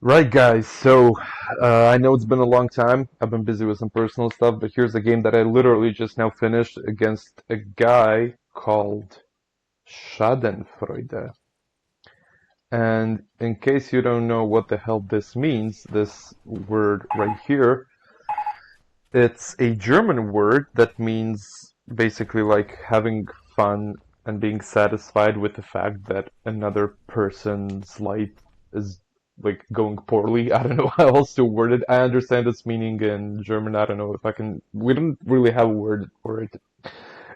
Right, guys. So, I know it's been a long time. I've been busy with some personal stuff, but here's a game that I literally just now finished against a guy called Schadenfreude. And in case you don't know what the hell this means, this word right here, it's a German word that means basically like having fun and being satisfied with the fact that another person's life is like going poorly. I don't know how else to word it. I understand its meaning in German. I don't know if I can. We don't really have a word for it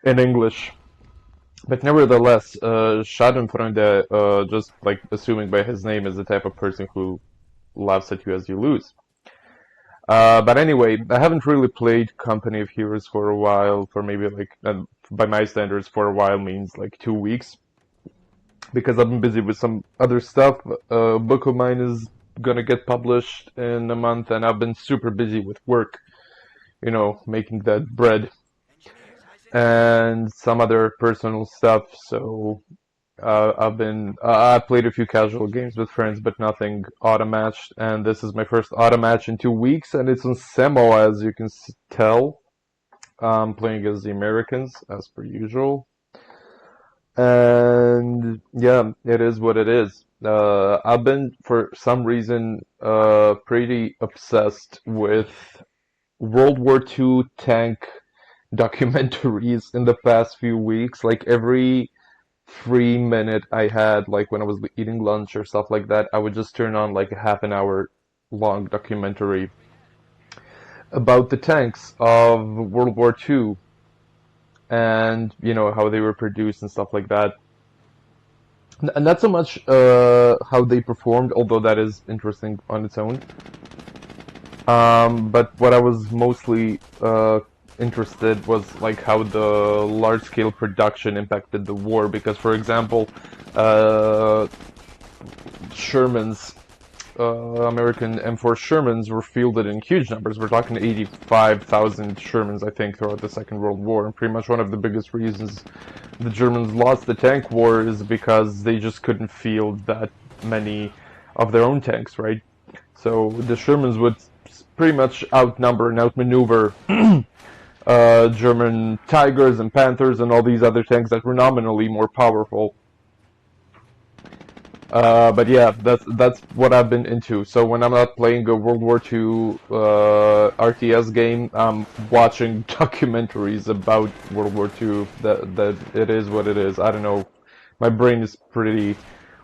in English. But nevertheless, Schadenfreude, just like assuming by his name, is the type of person who laughs at you as you lose. But anyway, I haven't really played Company of Heroes for a while, for maybe like, by my standards, for a while means like 2 weeks, because I've been busy with some other stuff. A book of mine is gonna get published in a month, and I've been super busy with work, making that bread and some other personal stuff. So I played a few casual games with friends, but nothing auto-matched. And this is my first auto-match in 2 weeks, and it's on Semois, as you can tell. I'm playing as the Americans, as per usual. And yeah, it is what it is. I've been, for some reason, pretty obsessed with World War II tank documentaries in the past few weeks. Like every free minute I had, like when I was eating lunch or stuff like that, I would just turn on like a half an hour long documentary about the tanks of World War II and how they were produced and stuff like that. And not so much how they performed, although that is interesting on its own. But what I was mostly interested was like how the large-scale production impacted the war. Because, for example, Sherman's American M4 Shermans were fielded in huge numbers. We're talking 85,000 Shermans, I think, throughout the Second World War. And pretty much one of the biggest reasons the Germans lost the tank war is because they just couldn't field that many of their own tanks, right? So the Shermans would pretty much outnumber and outmaneuver German Tigers and Panthers and all these other tanks that were nominally more powerful. But yeah, that's what I've been into. So when I'm not playing a World War II RTS game, I'm watching documentaries about World War II. That it is what it is. I don't know. My brain is pretty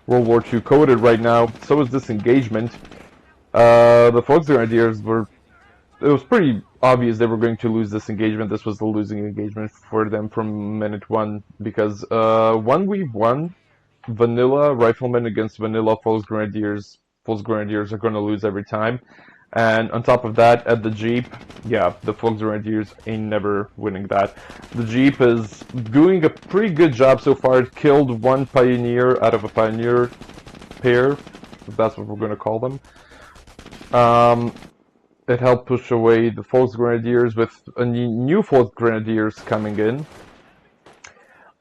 World War II coded right now. So is this engagement. The Volksgrenadiers were. It was pretty obvious they were going to lose this engagement. This was the losing engagement for them from minute one because 1v1 vanilla riflemen against vanilla Volksgrenadiers. Volksgrenadiers are going to lose every time. And on top of that, at the Jeep, yeah, the Volksgrenadiers ain't never winning that. The Jeep is doing a pretty good job so far. It killed one Pioneer out of a Pioneer pair, if that's what we're going to call them. It helped push away the Volksgrenadiers with a new Volksgrenadiers coming in.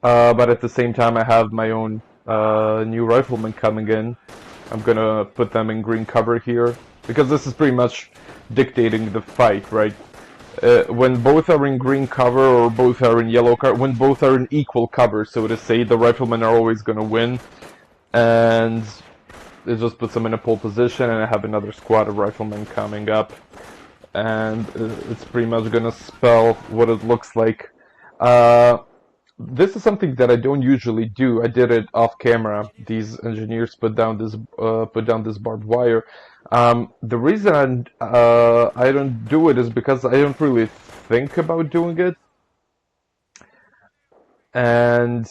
But at the same time, I have my own new riflemen coming in. I'm gonna put them in green cover here because this is pretty much dictating the fight, right? When both are in green cover or both are in yellow cover, when both are in equal cover, so to say, the riflemen are always gonna win. And it just puts them in a pole position, and I have another squad of riflemen coming up. And it's pretty much gonna spell what it looks like. This is something that I don't usually do. I did it off camera. These engineers put down this barbed wire. The reason I don't do it is because I don't really think about doing it, and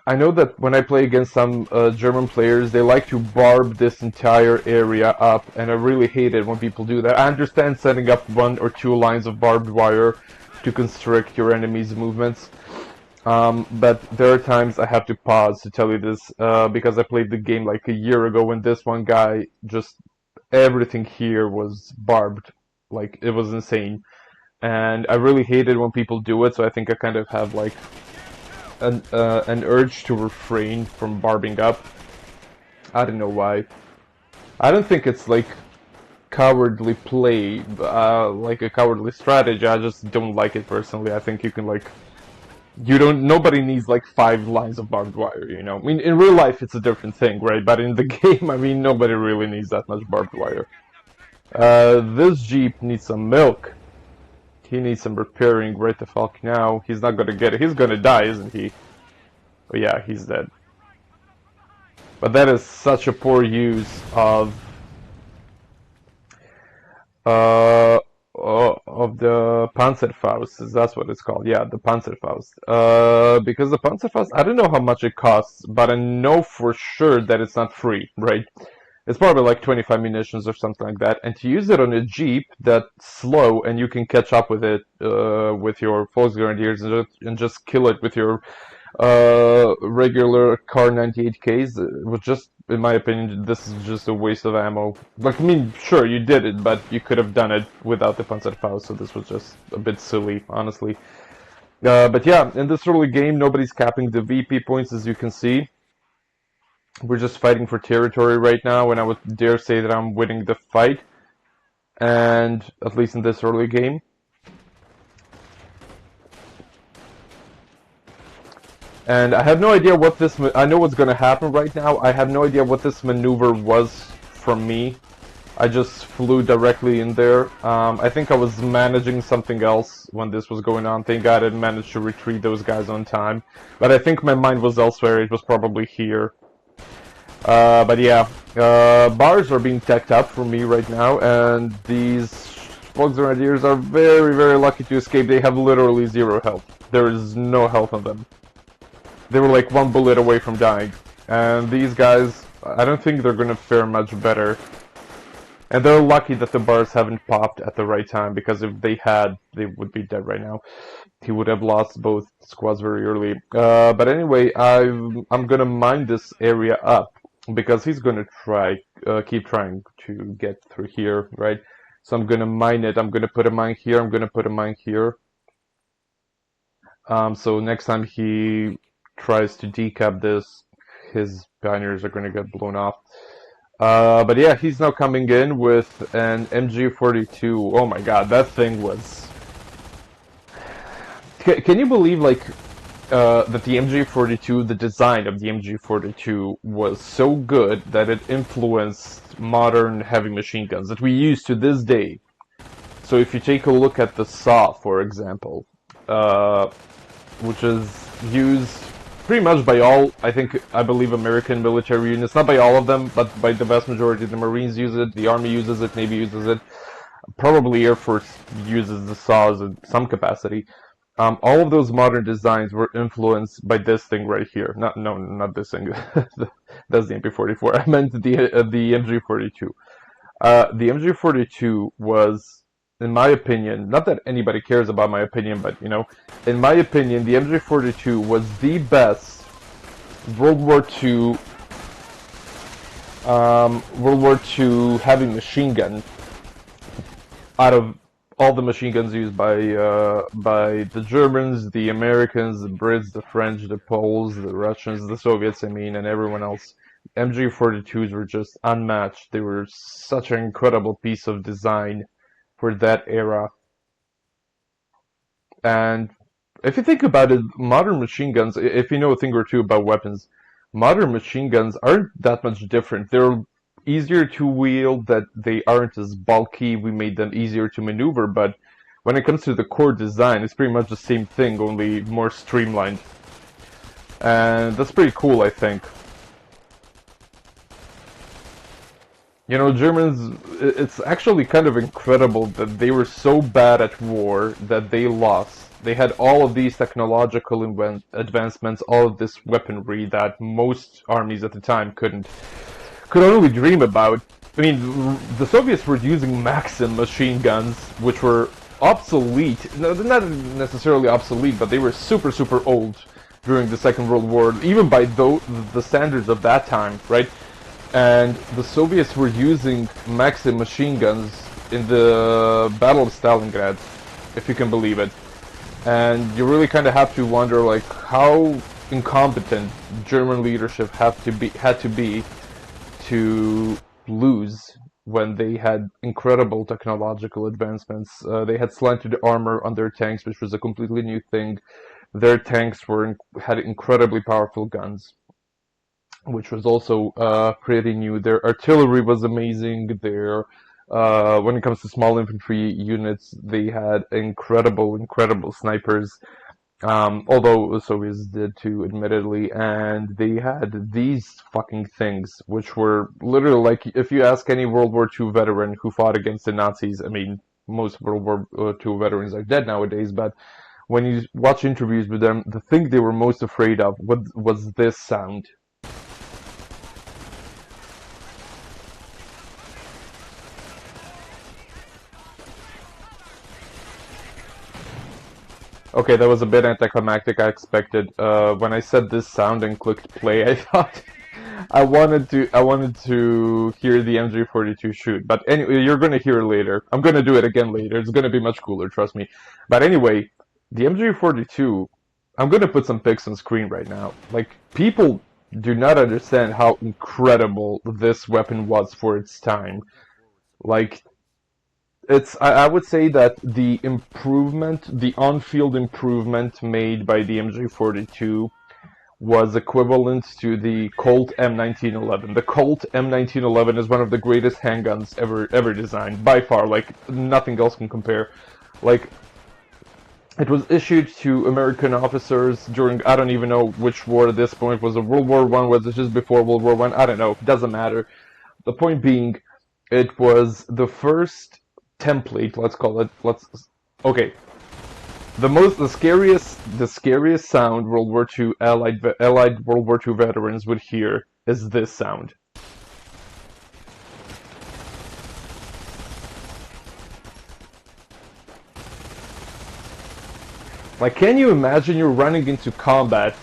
I know that when I play against some German players, they like to barb this entire area up, and I really hate it when people do that. I understand setting up 1 or 2 lines of barbed wire to constrict your enemy's movements. But there are times I have to pause to tell you this, because I played the game like a year ago when this one guy just everything here was barbed, like it was insane, and I really hated when people do it. So I think I kind of have like an urge to refrain from barbing up. I don't know why. I don't think it's like cowardly play, like a cowardly strategy. I just don't like it personally. I think you can like, nobody needs like 5 lines of barbed wire, you know? I mean, in real life it's a different thing, right? But in the game, I mean, nobody really needs that much barbed wire. This Jeep needs some milk. He needs some repairing right the fuck now. He's not gonna get it. He's gonna die, isn't he? Oh yeah, he's dead. But that is such a poor use of the Panzerfaust. That's what it's called. Yeah, the Panzerfaust. Because the Panzerfaust, I don't know how much it costs, but I know for sure that it's not free, right? It's probably like 25 munitions or something like that. And to use it on a Jeep that's slow and you can catch up with it with your Volksgrenadiers and just kill it with your regular car 98Ks, was just, in my opinion, this is just a waste of ammo. Like, I mean, sure, you did it, but you could have done it without the Panzerfaust, so this was just a bit silly, honestly. But yeah, in this early game, nobody's capping the VP points, as you can see. We're just fighting for territory right now, and I would dare say that I'm winning the fight. And, at least in this early game. And I have no idea what this... I know what's going to happen right now. I have no idea what this maneuver was from me. I just flew directly in there. I think I was managing something else when this was going on. Thank God I managed to retreat those guys on time. But I think my mind was elsewhere. It was probably here. But yeah, bars are being teched up for me right now. And these Volksgrenadiers are very, very lucky to escape. They have literally 0 health. There is no health on them. They were like 1 bullet away from dying. And these guys, I don't think they're gonna fare much better. And they're lucky that the bars haven't popped at the right time, because if they had, they would be dead right now. He would have lost both squads very early. But anyway, I'm gonna mine this area up, because he's gonna keep trying to get through here, right? So I'm gonna mine it. I'm gonna put a mine here. I'm gonna put a mine here. So next time he tries to decap this, his pioneers are going to get blown off. But yeah, he's now coming in with an MG42. Oh my god, that thing was... Can you believe, like, that the MG42, the design of the MG42 was so good that it influenced modern heavy machine guns that we use to this day? So if you take a look at the SAW, for example, which is used pretty much by all, I believe, American military units. Not by all of them, but by the vast majority. The Marines use it, the Army uses it, Navy uses it. Probably Air Force uses the SAWs in some capacity. All of those modern designs were influenced by this thing right here. Not this thing. That's the MP44. I meant the MG42. The MG42 was, in my opinion, not that anybody cares about my opinion, but, you know, in my opinion, the MG42 was the best World War II heavy machine gun out of all the machine guns used by the Germans, the Americans, the Brits, the French, the Poles, the Russians, the Soviets, I mean, and everyone else. MG42s were just unmatched. They were such an incredible piece of design for that era. And if you think about it, modern machine guns, if you know a thing or two about weapons, modern machine guns aren't that much different. They're easier to wield, that they aren't as bulky, we made them easier to maneuver, but when it comes to the core design, it's pretty much the same thing, only more streamlined. And that's pretty cool, I think. You know, Germans, it's actually kind of incredible that they were so bad at war that they lost. They had all of these technological advancements, all of this weaponry that most armies at the time could only dream about. I mean, the Soviets were using Maxim machine guns, which were obsolete. No, they're not necessarily obsolete, but they were super, super old during the Second World War, even by the standards of that time, right? And the Soviets were using Maxim machine guns in the Battle of Stalingrad, if you can believe it. And you really kind of have to wonder, like, how incompetent German leadership had to be to lose when they had incredible technological advancements. They had slanted armor on their tanks, which was a completely new thing. Their tanks had incredibly powerful guns, which was also pretty new. Their artillery was amazing. When it comes to small infantry units, they had incredible snipers. Although the Soviets did too, admittedly, and they had these fucking things, which were literally like if you ask any World War II veteran who fought against the Nazis, I mean, most World War II veterans are dead nowadays, but when you watch interviews with them, the thing they were most afraid of was this sound. Okay, that was a bit anticlimactic. I expected. When I said this sound and clicked play, I thought I wanted to hear the MG42 shoot. But anyway, you're gonna hear it later. I'm gonna do it again later. It's gonna be much cooler, trust me. But anyway, the MG42. I'm gonna put some pics on screen right now. Like people do not understand how incredible this weapon was for its time. Like I would say that the on-field improvement made by the MG42 was equivalent to the Colt M1911. The Colt M1911 is one of the greatest handguns ever designed, by far. Like nothing else can compare. Like it was issued to American officers during I don't even know which war at this point. Was it World War One? Was it just before World War One? I don't know. Doesn't matter. The point being, it was the first template. Let's call it. Okay. The scariest sound World War II Allied World War II veterans would hear is this sound. Like, can you imagine you're running into combat,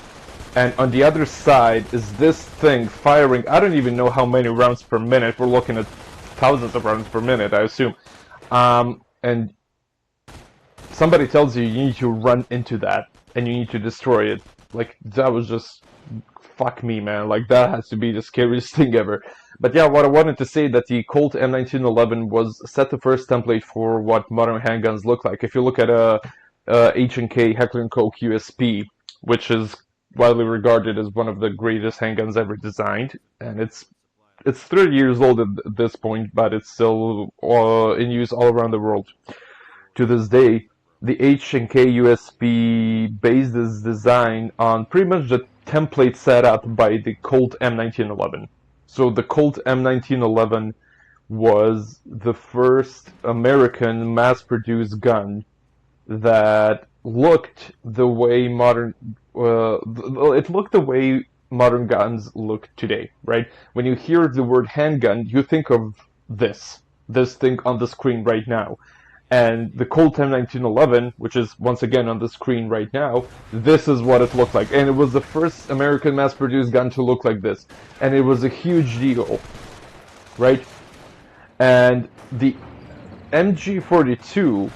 and on the other side is this thing firing? I don't even know how many rounds per minute. We're looking at thousands of rounds per minute, I assume. And somebody tells you you need to run into that and you need to destroy it. Like that was just fuck me, man. Like that has to be the scariest thing ever. But yeah, what I wanted to say that the Colt M1911 was set the first template for what modern handguns look like. If you look at a H&K Heckler & Koch USP, which is widely regarded as one of the greatest handguns ever designed, and it's 30 years old at this point, but it's still in use all around the world to this day. The H&K USB based its design on pretty much the template set up by the Colt M1911. So the Colt M1911 was the first American mass-produced gun that looked the way it looked the way modern guns look today, right? When you hear the word handgun, you think of this thing on the screen right now. And the Colt M1911, which is once again on the screen right now, this is what it looked like. And it was the first American mass-produced gun to look like this. And it was a huge deal, right? And the MG42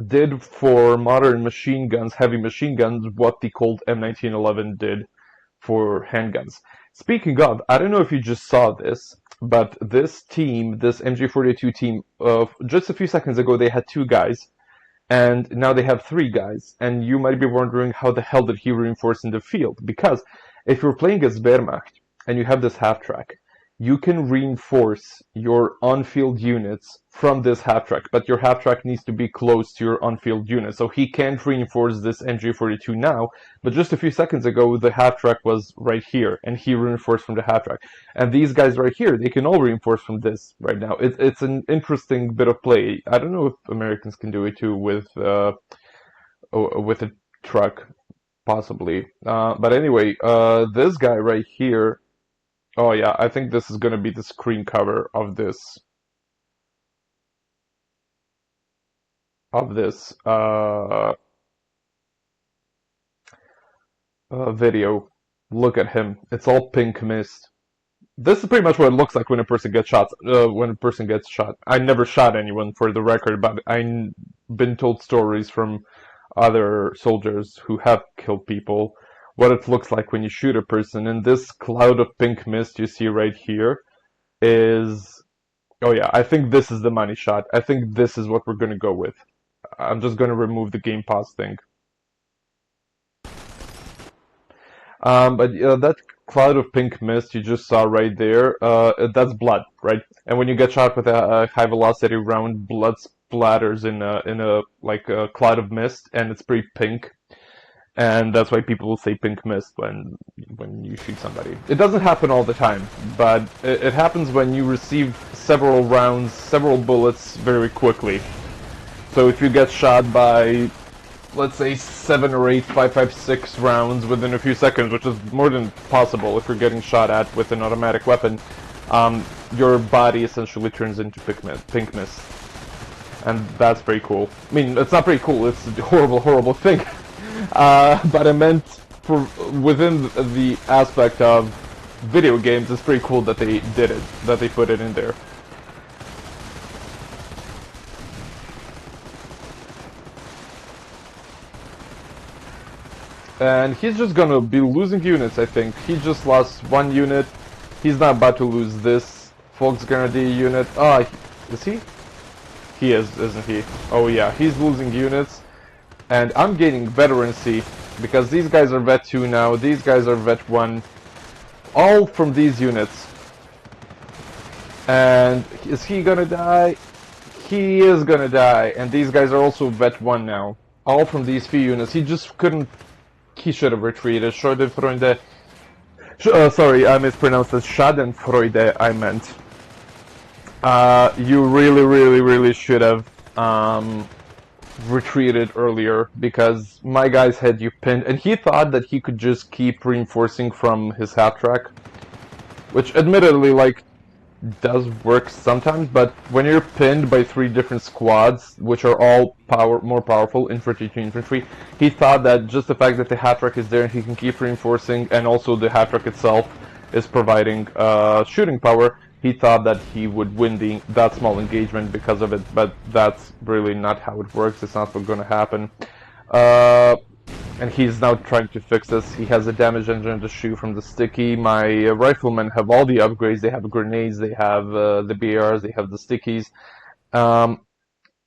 did for modern machine guns, heavy machine guns, what the Colt M1911 did for handguns. Speaking of, I don't know if you just saw this, but this team, this MG42 team, just a few seconds ago they had two guys, and now they have three guys. And you might be wondering how the hell did he reinforce in the field? Because if you're playing as Wehrmacht and you have this half track, you can reinforce your on-field units from this half-track, but your half-track needs to be close to your on-field unit. So he can't reinforce this MG42 now, but just a few seconds ago, the half-track was right here, and he reinforced from the half-track. And these guys right here, they can all reinforce from this right now. It's an interesting bit of play. I don't know if Americans can do it too with a truck, possibly. But anyway, this guy right here. Oh yeah, I think this is gonna be the screen cover of this video. Look at him. It's all pink mist. This is pretty much what it looks like when a person gets shot. I never shot anyone, for the record, but I've been told stories from other soldiers who have killed people what it looks like when you shoot a person. And this cloud of pink mist you see right here is... Oh yeah, I think this is the money shot. I think this is what we're gonna go with. I'm just gonna remove the game pause thing. But that cloud of pink mist you just saw right there, that's blood, right? And when you get shot with a high velocity round, blood splatters in a like a cloud of mist, and it's pretty pink. And that's why people will say pink mist when you shoot somebody. It doesn't happen all the time, but it happens when you receive several rounds, several bullets very quickly. So if you get shot by, let's say, 7 or 8 5.56 rounds within a few seconds, which is more than possible if you're getting shot at with an automatic weapon, your body essentially turns into pink mist. And that's pretty cool. I mean, it's not pretty cool, it's a horrible, horrible thing. But I meant for within the aspect of video games, it's pretty cool that they did it, that they put it in there. And he's just gonna be losing units, I think. He just lost 1 unit. He's not about to lose this Volksgrenadier unit. Ah, is he? He is, isn't he? Oh yeah, he's losing units. And I'm gaining veterancy, because these guys are Vet 2 now, these guys are Vet 1. All from these units. And is he gonna die? He is gonna die. And these guys are also Vet 1 now. All from these few units. He just couldn't... He should have retreated. Schadenfreude. Sorry, I mispronounced it. Schadenfreude, I meant. You really should have retreated earlier, because my guys had you pinned, and he thought that he could just keep reinforcing from his half track, which admittedly, like, does work sometimes, but when you're pinned by 3 different squads, which are all more powerful, infantry to infantry, he thought that just the fact that the half track is there and he can keep reinforcing, and also the half track itself is providing shooting power, he thought that he would win that small engagement because of it, but that's really not how it works. It's not what's going to happen. And he's now trying to fix this. He has a damage engine to shoot from the sticky. My riflemen have all the upgrades. They have grenades, they have the BRs, they have the stickies. And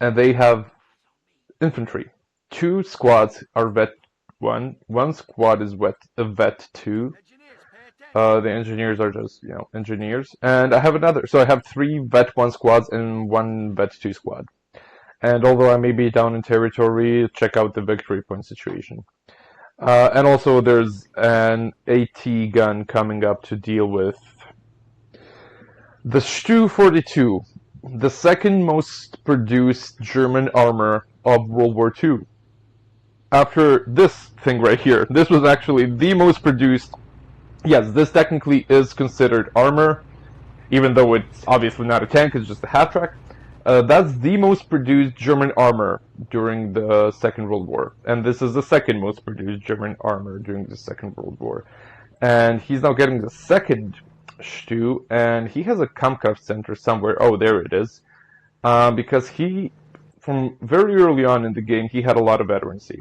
they have infantry. 2 squads are Vet 1. 1 squad is Vet 2. The engineers are just, you know, engineers. And I have another. So I have 3 Vet 1 squads and 1 Vet 2 squad. And although I may be down in territory, check out the victory point situation. And also there's an AT gun coming up to deal with. The Stu-42, the second most produced German armor of World War II. After this thing right here, this was actually the most produced. Yes, this technically is considered armor, even though it's obviously not a tank, it's just a half track. That's the most produced German armor during the Second World War. And this is the second most produced German armor during the Second World War. And he's now getting the second Stu, and he has a Kampfkraft center somewhere. Oh, there it is. Because he, from very early on in the game, he had a lot of veterancy.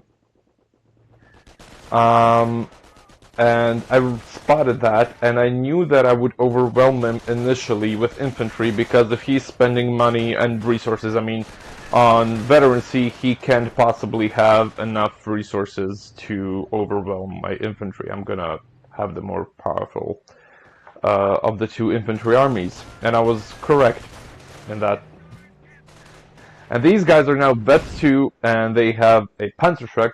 And I spotted that, and I knew that I would overwhelm him initially with infantry, because if he's spending money and resources, I mean, on veterancy, he can't possibly have enough resources to overwhelm my infantry. I'm gonna have the more powerful of the 2 infantry armies, and I was correct in that. And these guys are now Vet 2, and they have a Panzerschreck.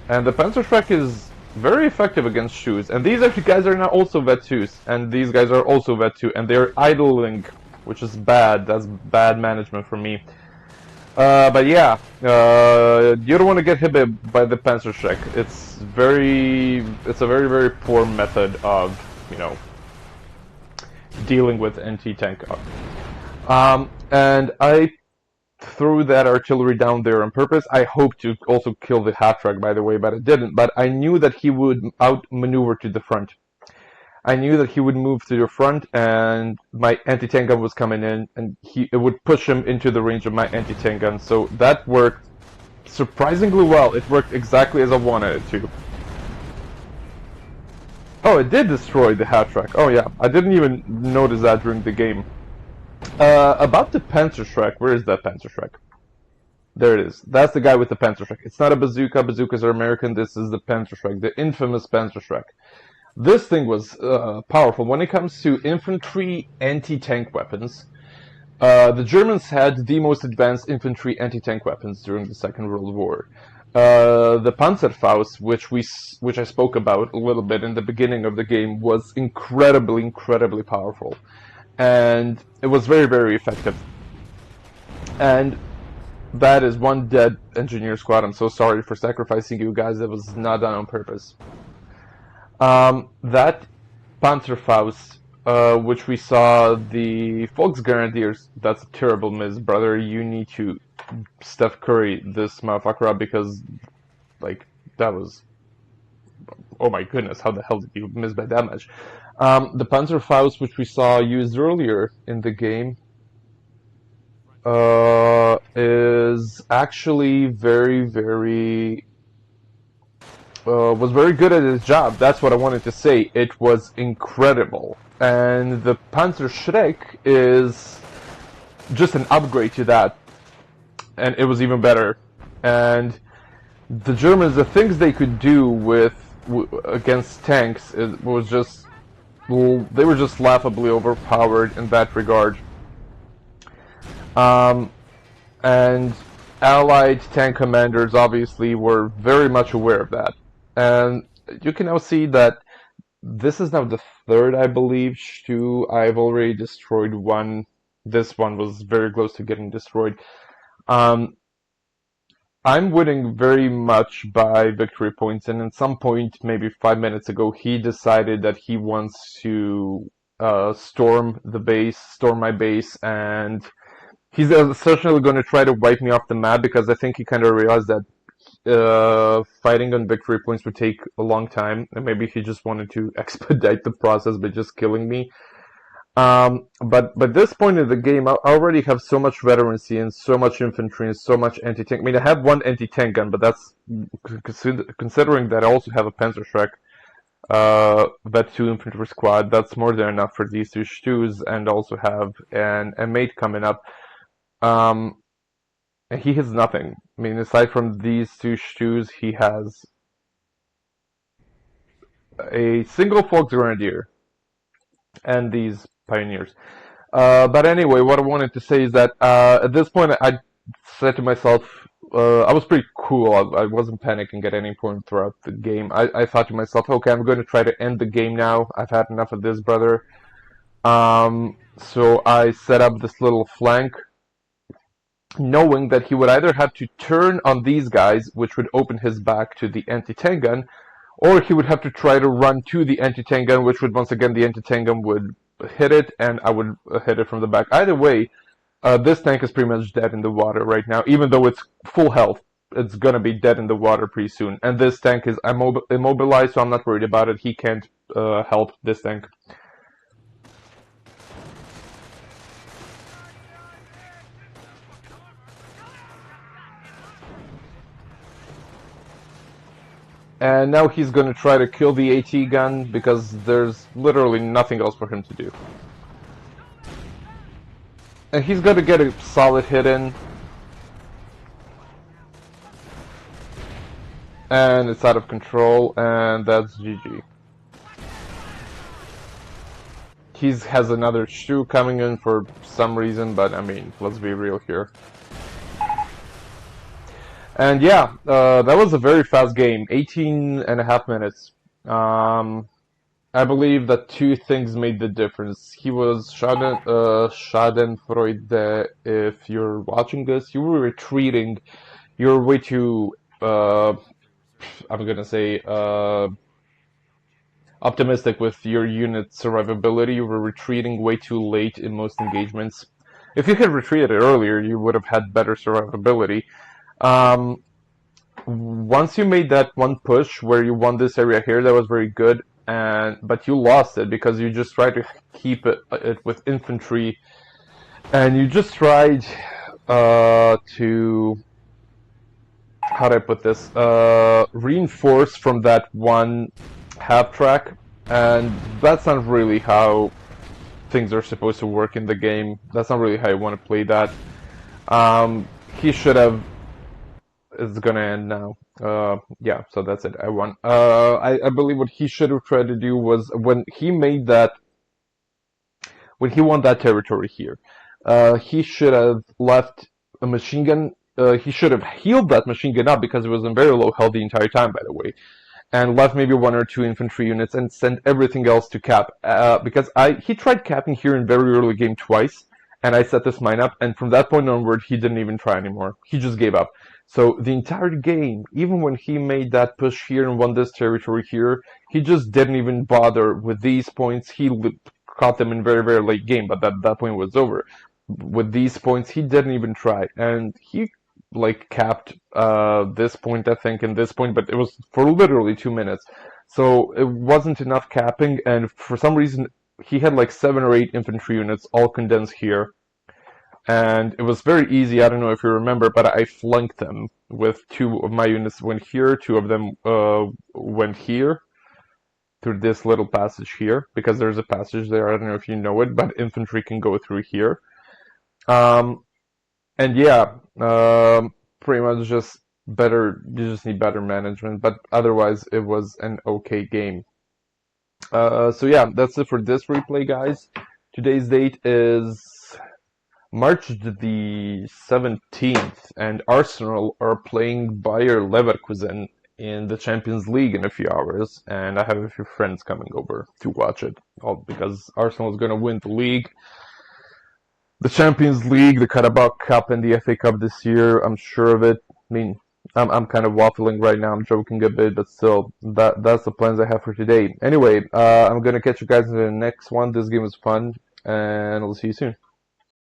And the Panzerschreck is very effective against Stus. And these actually guys are now also Vet 2s. And these guys are also Vet 2. And they're idling, which is bad. That's bad management for me. But yeah, you don't want to get hit by the Panzerschreck. It's a very poor method of, you know, dealing with anti-tank. And I threw that artillery down there on purpose. I hoped to also kill the half track, by the way, but I didn't. But I knew that he would outmaneuver to the front. I knew that he would move to the front, and my anti-tank gun was coming in, and it would push him into the range of my anti-tank gun. So that worked surprisingly well. It worked exactly as I wanted it to. Oh, it did destroy the hat track. Oh yeah, I didn't even notice that during the game. About the Panzerschreck, where is that Panzerschreck? There it is. That's the guy with the Panzerschreck. It's not a bazooka. Bazookas are American. This is the Panzerschreck, the infamous Panzerschreck. This thing was powerful. When it comes to infantry anti-tank weapons, the Germans had the most advanced infantry anti-tank weapons during the Second World War. The Panzerfaust, which I spoke about a little bit in the beginning of the game, was incredibly powerful, and it was very effective. And that is one dead engineer squad. I'm so sorry for sacrificing you guys. It was not done on purpose. That Panzerfaust, which we saw the Volksgrenadiers, that's a terrible miss, brother. You need to Steph Curry this motherfucker up because, like, that was... Oh my goodness, how the hell did you miss by that much? The Panzerfaust, which we saw used earlier in the game, is actually was very good at his job. That's what I wanted to say. It was incredible. And the Panzerschreck is just an upgrade to that. And it was even better. And the Germans, the things they could do against tanks, it was just... Well, they were just laughably overpowered in that regard. And Allied tank commanders obviously were very much aware of that. And you can now see that this is now the third, I believe, Stu. I've already destroyed one. This one was very close to getting destroyed. I'm winning very much by victory points, and at some point, maybe 5 minutes ago, he decided that he wants to storm my base, and he's certainly going to try to wipe me off the map because I think he kind of realized that fighting on victory points would take a long time, and maybe he just wanted to expedite the process by just killing me. But by this point in the game, I already have so much veterancy and so much infantry and so much anti-tank. I mean, I have one anti-tank gun, but that's considering that I also have a Panzerschreck, that 2 infantry squad. That's more than enough for these 2 Stus, and also have an M8 coming up. And he has nothing. I mean, aside from these 2 Stus, he has a single Volksgrenadier and these Pioneers. But anyway, what I wanted to say is that at this point, I said to myself, I was pretty cool. I wasn't panicking at any point throughout the game. I thought to myself, okay, I'm going to try to end the game now. I've had enough of this, brother. So I set up this little flank, knowing that he would either have to turn on these guys, which would open his back to the anti-tank gun, or he would have to try to run to the anti-tank gun, which would, once again, the anti-tank gun would hit it, and I would hit it from the back. Either way, this tank is pretty much dead in the water right now. Even though it's full health, it's gonna be dead in the water pretty soon. And this tank is immobilized, so I'm not worried about it. He can't help this tank. And now he's going to try to kill the AT gun because there's literally nothing else for him to do. And he's going to get a solid hit in. And it's out of control, and that's GG. He has another Stu coming in for some reason, but I mean, let's be real here. And yeah, that was a very fast game, 18.5 minutes. I believe that 2 things made the difference. He was Schadenfreude. If you're watching this, you were retreating. You're way too, I'm gonna say, optimistic with your unit's survivability. You were retreating way too late in most engagements. If you had retreated earlier, you would have had better survivability. Once you made that one push where you won this area here, that was very good, but you lost it because you just tried to keep it with infantry, and you just tried to how do I put this? Reinforce from that one half track, and that's not really how things are supposed to work in the game. That's not really how you want to play that. He should have. It's gonna end now. Yeah, so that's it. I won. I believe what he should have tried to do was when he won that territory here, he should have left a machine gun. He should have healed that machine gun up because it was in very low health the entire time, by the way, and left maybe one or two infantry units and sent everything else to cap. Because he tried capping here in very early game twice, and I set this mine up, and from that point onward, he didn't even try anymore. He just gave up. So the entire game, even when he made that push here and won this territory here, he just didn't even bother with these points. He caught them in very, very late game, but that point was over. With these points, he didn't even try, and he like capped this point, I think, and this point, but it was for literally 2 minutes. So it wasn't enough capping, and for some reason he had like 7 or 8 infantry units all condensed here. And it was very easy, I don't know if you remember, but I flanked them with 2 of my units went here, 2 of them went here through this little passage here, because there's a passage there, I don't know if you know it, but infantry can go through here. Um, and yeah, pretty much just better. You just need better management, but otherwise it was an okay game. So yeah, that's it for this replay, guys. Today's date is March the 17th, and Arsenal are playing Bayer Leverkusen in the Champions League in a few hours, and I have a few friends coming over to watch it, all because Arsenal is going to win the league. The Champions League, the Carabao Cup, and the FA Cup this year. I'm sure of it. I mean, I'm kind of waffling right now. I'm joking a bit, but still, that's the plans I have for today. Anyway, I'm gonna catch you guys in the next one. This game was fun, and I'll see you soon.